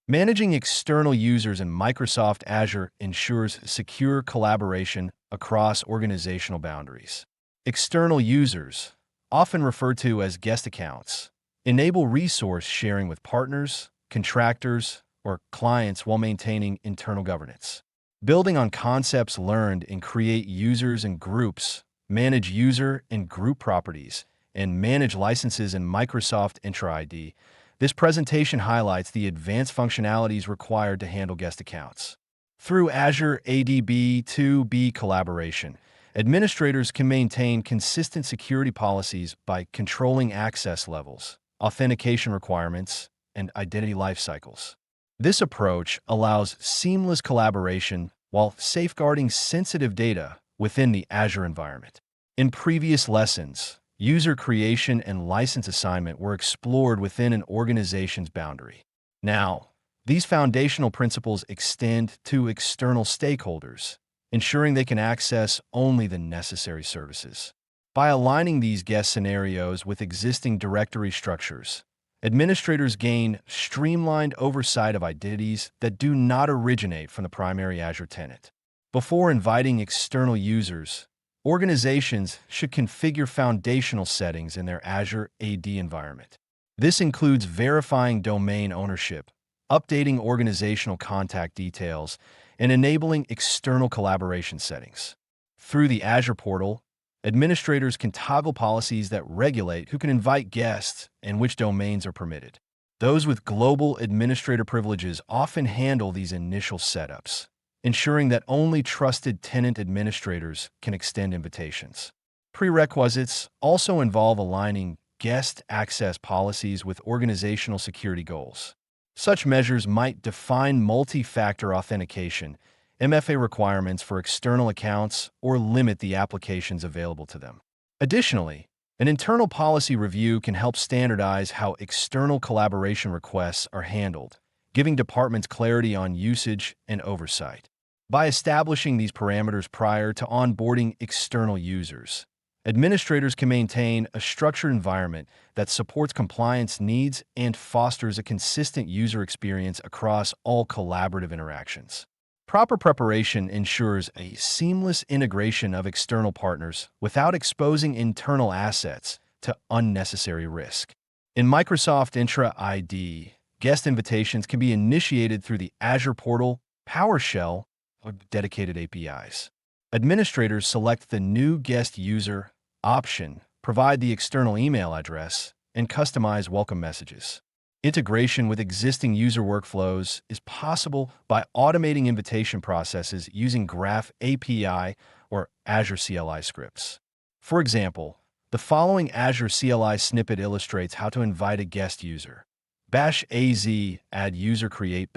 Managing external users in Microsoft Azure ensures secure collaboration across organizational boundaries. External users, often referred to as guest accounts, enable resource sharing with partners, contractors, or clients while maintaining internal governance. Building on concepts learned in Create Users and Groups, Manage User and Group Properties, and Manage Licenses in Microsoft Entra ID, this presentation highlights the advanced functionalities required to handle guest accounts. Through Azure ADB2B collaboration, administrators can maintain consistent security policies by controlling access levels, authentication requirements, and identity lifecycles. This approach allows seamless collaboration while safeguarding sensitive data within the Azure environment. In previous lessons, user creation and license assignment were explored within an organization's boundary. Now, these foundational principles extend to external stakeholders, ensuring they can access only the necessary services. By aligning these guest scenarios with existing directory structures, administrators gain streamlined oversight of identities that do not originate from the primary Azure tenant. Before inviting external users, organizations should configure foundational settings in their Azure AD environment. This includes verifying domain ownership, updating organizational contact details, and enabling external collaboration settings. Through the Azure portal, administrators can toggle policies that regulate who can invite guests and which domains are permitted. Those with global administrator privileges often handle these initial setups, ensuring that only trusted tenant administrators can extend invitations. Prerequisites also involve aligning guest access policies with organizational security goals. Such measures might define multi-factor authentication, MFA requirements for external accounts, or limit the applications available to them. Additionally, an internal policy review can help standardize how external collaboration requests are handled, giving departments clarity on usage and oversight. By establishing these parameters prior to onboarding external users, administrators can maintain a structured environment that supports compliance needs and fosters a consistent user experience across all collaborative interactions. Proper preparation ensures a seamless integration of external partners without exposing internal assets to unnecessary risk. In Microsoft Entra ID, guest invitations can be initiated through the Azure portal, PowerShell, or dedicated APIs. Administrators select the New Guest User option, provide the external email address, and customize welcome messages. Integration with existing user workflows is possible by automating invitation processes using Graph API or Azure CLI scripts. For example, the following Azure CLI snippet illustrates how to invite a guest user. Bash AZ add user create /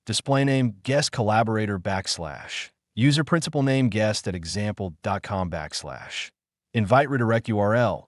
display name guest collaborator / user principal name guest at example.com / invite redirect URL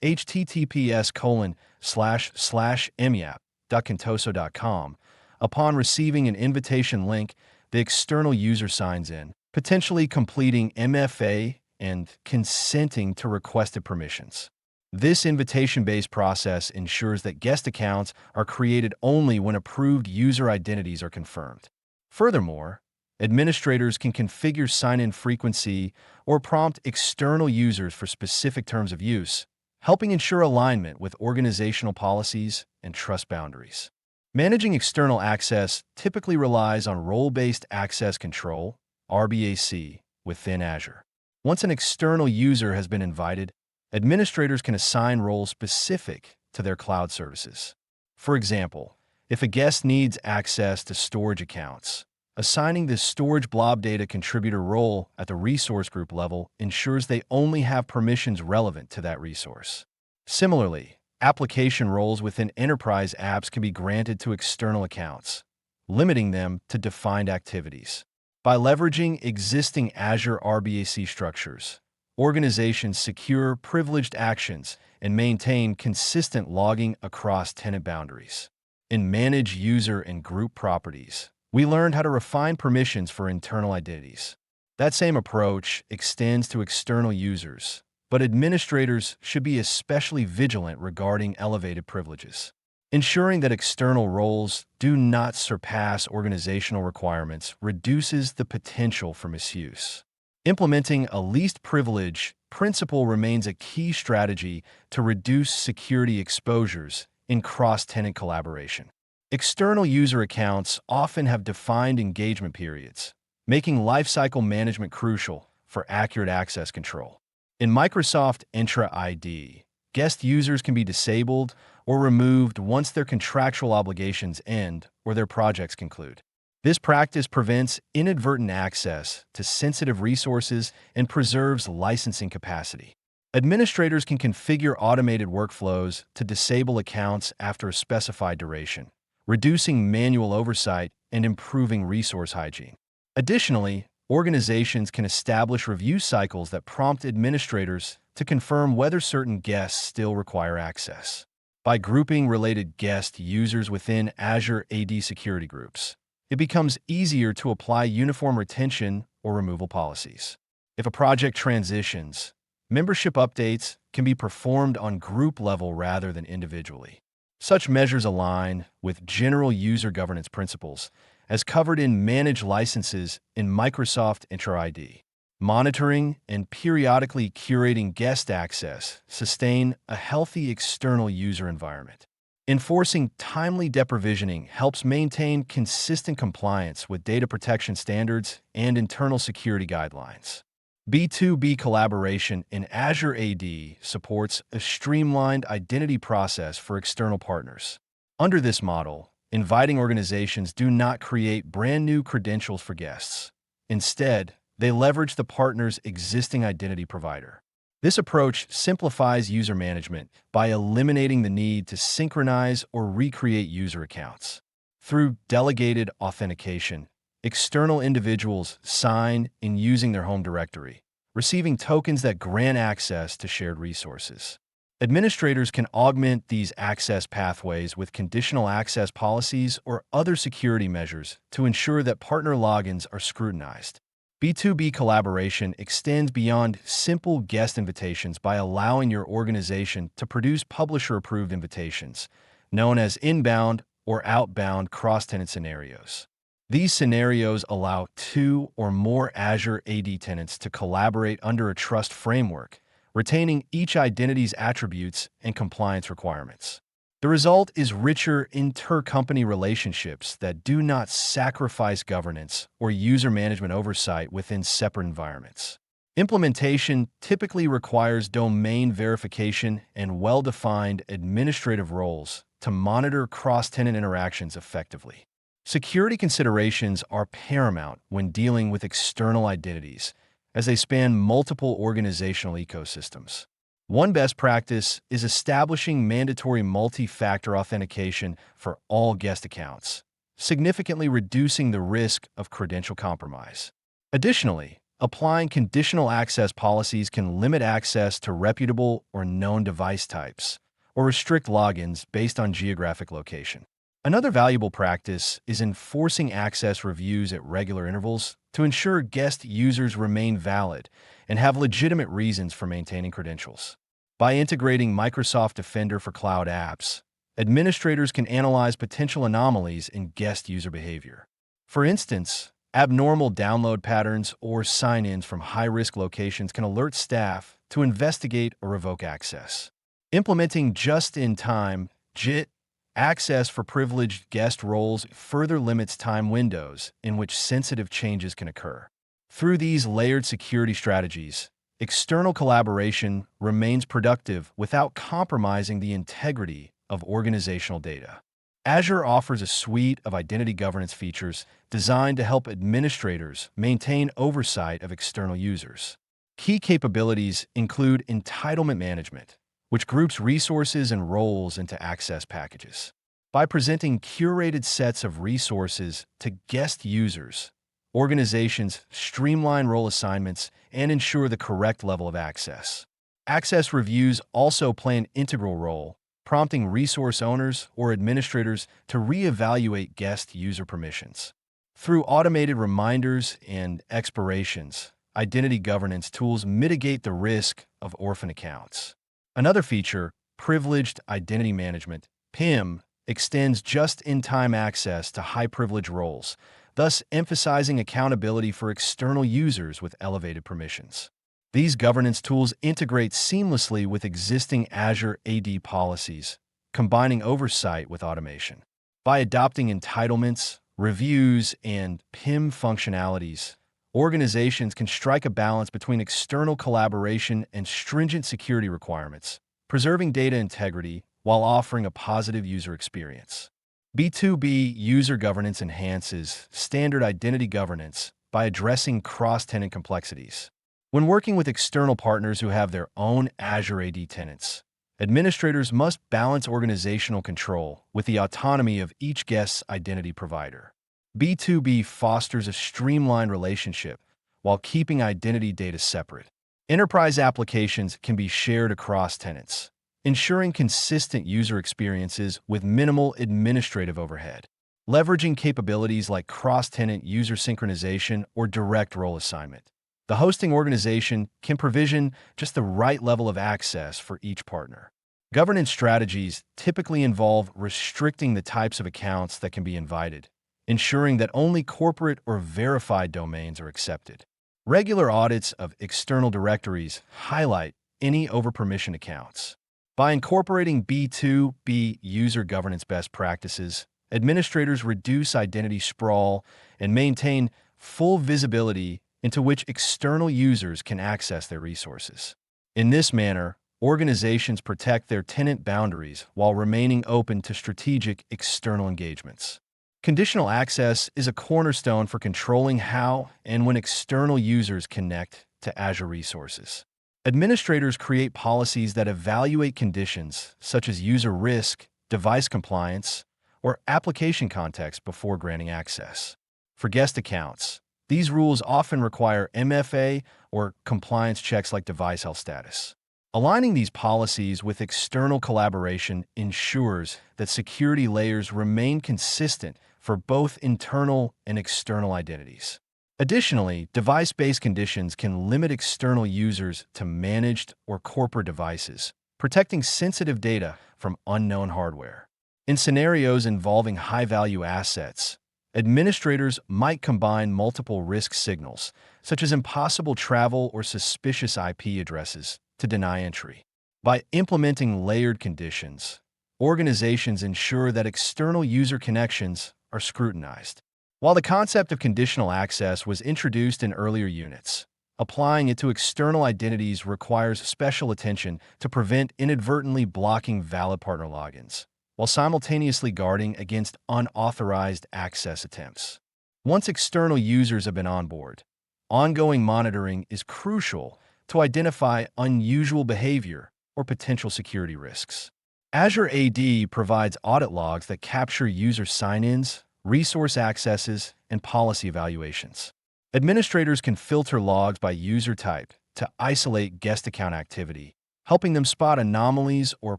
https://myap.contoso.com. Upon receiving an invitation link, the external user signs in, potentially completing MFA and consenting to requested permissions. This invitation-based process ensures that guest accounts are created only when approved user identities are confirmed. Furthermore, administrators can configure sign-in frequency or prompt external users for specific terms of use, helping ensure alignment with organizational policies and trust boundaries. Managing external access typically relies on role-based access control, RBAC, within Azure. Once an external user has been invited, administrators can assign roles specific to their cloud services. For example, if a guest needs access to storage accounts, assigning the storage blob data contributor role at the resource group level ensures they only have permissions relevant to that resource. Similarly, application roles within enterprise apps can be granted to external accounts, limiting them to defined activities. By leveraging existing Azure RBAC structures, organizations secure privileged actions and maintain consistent logging across tenant boundaries. In Manage User and Group Properties, we learned how to refine permissions for internal identities. That same approach extends to external users, but administrators should be especially vigilant regarding elevated privileges. Ensuring that external roles do not surpass organizational requirements reduces the potential for misuse. Implementing a least privilege principle remains a key strategy to reduce security exposures in cross-tenant collaboration. External user accounts often have defined engagement periods, making lifecycle management crucial for accurate access control. In Microsoft Entra ID, guest users can be disabled or removed once their contractual obligations end or their projects conclude. This practice prevents inadvertent access to sensitive resources and preserves licensing capacity. Administrators can configure automated workflows to disable accounts after a specified duration, reducing manual oversight and improving resource hygiene. Additionally, organizations can establish review cycles that prompt administrators to confirm whether certain guests still require access. By grouping related guest users within Azure AD security groups, it becomes easier to apply uniform retention or removal policies. If a project transitions, membership updates can be performed on group level rather than individually. Such measures align with general user governance principles as covered in managed licenses in Microsoft Entra ID. Monitoring and periodically curating guest access sustain a healthy external user environment. Enforcing timely deprovisioning helps maintain consistent compliance with data protection standards and internal security guidelines. B2B collaboration in Azure AD supports a streamlined identity process for external partners. Under this model, inviting organizations do not create brand new credentials for guests. Instead, they leverage the partner's existing identity provider. This approach simplifies user management by eliminating the need to synchronize or recreate user accounts. Through delegated authentication, external individuals sign in using their home directory, receiving tokens that grant access to shared resources. Administrators can augment these access pathways with conditional access policies or other security measures to ensure that partner logins are scrutinized. B2B collaboration extends beyond simple guest invitations by allowing your organization to produce publisher-approved invitations, known as inbound or outbound cross-tenant scenarios. These scenarios allow 2 or more Azure AD tenants to collaborate under a trust framework, retaining each identity's attributes and compliance requirements. The result is richer inter-company relationships that do not sacrifice governance or user management oversight within separate environments. Implementation typically requires domain verification and well-defined administrative roles to monitor cross-tenant interactions effectively. Security considerations are paramount when dealing with external identities, as they span multiple organizational ecosystems. One best practice is establishing mandatory multi-factor authentication for all guest accounts, significantly reducing the risk of credential compromise. Additionally, applying conditional access policies can limit access to reputable or known device types, or restrict logins based on geographic location. Another valuable practice is enforcing access reviews at regular intervals to ensure guest users remain valid and have legitimate reasons for maintaining credentials. By integrating Microsoft Defender for cloud apps, administrators can analyze potential anomalies in guest user behavior. For instance, abnormal download patterns or sign-ins from high-risk locations can alert staff to investigate or revoke access. Implementing just-in-time JIT access for privileged guest roles further limits time windows in which sensitive changes can occur. Through these layered security strategies, external collaboration remains productive without compromising the integrity of organizational data. Azure offers a suite of identity governance features designed to help administrators maintain oversight of external users. Key capabilities include entitlement management, which groups resources and roles into access packages. By presenting curated sets of resources to guest users, organizations streamline role assignments and ensure the correct level of access. Access reviews also play an integral role, prompting resource owners or administrators to reevaluate guest user permissions. Through automated reminders and expirations, identity governance tools mitigate the risk of orphan accounts. Another feature, privileged identity management, PIM, extends just-in-time access to high-privilege roles, thus emphasizing accountability for external users with elevated permissions. These governance tools integrate seamlessly with existing Azure AD policies, combining oversight with automation. By adopting entitlements, reviews, and PIM functionalities, organizations can strike a balance between external collaboration and stringent security requirements, preserving data integrity while offering a positive user experience. B2B user governance enhances standard identity governance by addressing cross-tenant complexities. When working with external partners who have their own Azure AD tenants, administrators must balance organizational control with the autonomy of each guest's identity provider. B2B fosters a streamlined relationship while keeping identity data separate. Enterprise applications can be shared across tenants, ensuring consistent user experiences with minimal administrative overhead. Leveraging capabilities like cross-tenant user synchronization or direct role assignment, the hosting organization can provision just the right level of access for each partner. Governance strategies typically involve restricting the types of accounts that can be invited, ensuring that only corporate or verified domains are accepted. Regular audits of external directories highlight any overpermissioned accounts. By incorporating B2B user governance best practices, administrators reduce identity sprawl and maintain full visibility into which external users can access their resources. In this manner, organizations protect their tenant boundaries while remaining open to strategic external engagements. Conditional access is a cornerstone for controlling how and when external users connect to Azure resources. Administrators create policies that evaluate conditions such as user risk, device compliance, or application context before granting access. For guest accounts, these rules often require MFA or compliance checks like device health status. Aligning these policies with external collaboration ensures that security layers remain consistent for both internal and external identities. Additionally, device-based conditions can limit external users to managed or corporate devices, protecting sensitive data from unknown hardware. In scenarios involving high-value assets, administrators might combine multiple risk signals, such as impossible travel or suspicious IP addresses, to deny entry. By implementing layered conditions, organizations ensure that external user connections are scrutinized. While the concept of conditional access was introduced in earlier units, applying it to external identities requires special attention to prevent inadvertently blocking valid partner logins, while simultaneously guarding against unauthorized access attempts. Once external users have been on board, ongoing monitoring is crucial to identify unusual behavior or potential security risks. Azure AD provides audit logs that capture user sign-ins, resource accesses, and policy evaluations. Administrators can filter logs by user type to isolate guest account activity, helping them spot anomalies or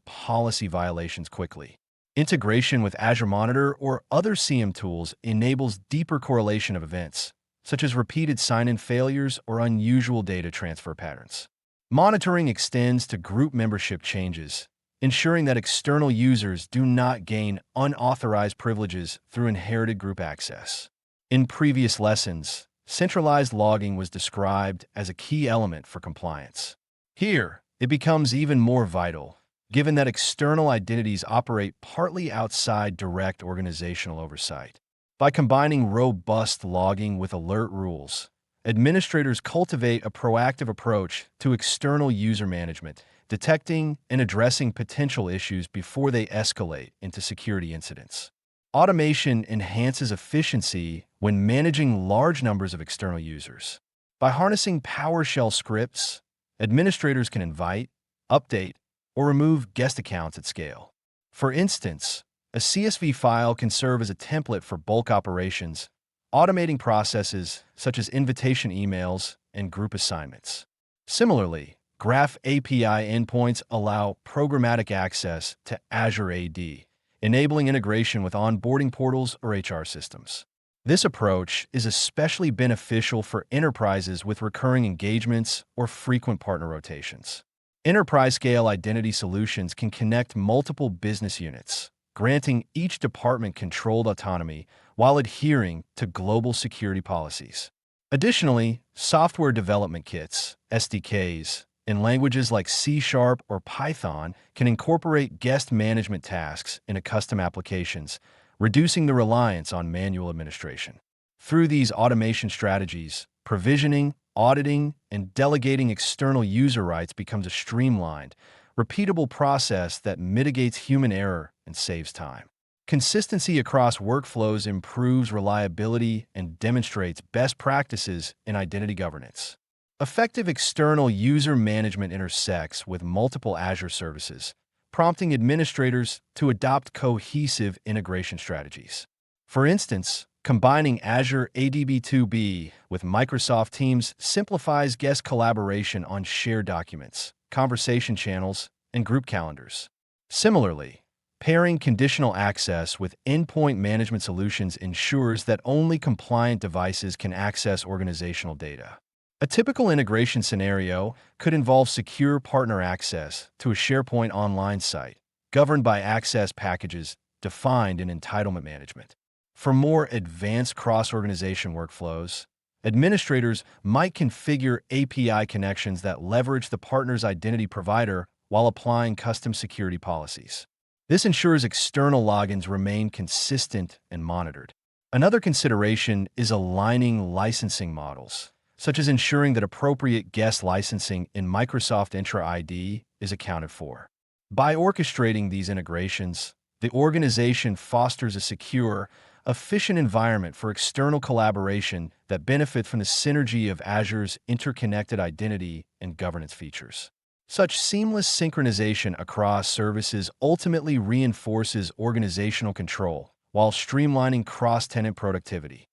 policy violations quickly. Integration with Azure Monitor or other CM tools enables deeper correlation of events, such as repeated sign-in failures or unusual data transfer patterns. Monitoring extends to group membership changes, ensuring that external users do not gain unauthorized privileges through inherited group access. In previous lessons, centralized logging was described as a key element for compliance. Here, it becomes even more vital, given that external identities operate partly outside direct organizational oversight. By combining robust logging with alert rules, administrators cultivate a proactive approach to external user management, detecting and addressing potential issues before they escalate into security incidents. Automation enhances efficiency when managing large numbers of external users. By harnessing PowerShell scripts, administrators can invite, update, or remove guest accounts at scale. For instance, a CSV file can serve as a template for bulk operations, automating processes such as invitation emails and group assignments. Similarly, Graph API endpoints allow programmatic access to Azure AD, enabling integration with onboarding portals or HR systems. This approach is especially beneficial for enterprises with recurring engagements or frequent partner rotations. Enterprise-scale identity solutions can connect multiple business units, granting each department controlled autonomy while adhering to global security policies. Additionally, software development kits, SDKs, in languages like C# or Python can incorporate guest management tasks into custom applications, reducing the reliance on manual administration. Through these automation strategies, provisioning, auditing, and delegating external user rights becomes a streamlined, repeatable process that mitigates human error and saves time. Consistency across workflows improves reliability and demonstrates best practices in identity governance. Effective external user management intersects with multiple Azure services, prompting administrators to adopt cohesive integration strategies. For instance, combining Azure ADB2B with Microsoft Teams simplifies guest collaboration on shared documents, conversation channels, and group calendars. Similarly, pairing conditional access with endpoint management solutions ensures that only compliant devices can access organizational data. A typical integration scenario could involve secure partner access to a SharePoint online site, governed by access packages defined in entitlement management. For more advanced cross-organization workflows, administrators might configure API connections that leverage the partner's identity provider while applying custom security policies. This ensures external logins remain consistent and monitored. Another consideration is aligning licensing models, such as ensuring that appropriate guest licensing in Microsoft Entra ID is accounted for. By orchestrating these integrations, the organization fosters a secure, efficient environment for external collaboration that benefits from the synergy of Azure's interconnected identity and governance features. Such seamless synchronization across services ultimately reinforces organizational control while streamlining cross-tenant productivity.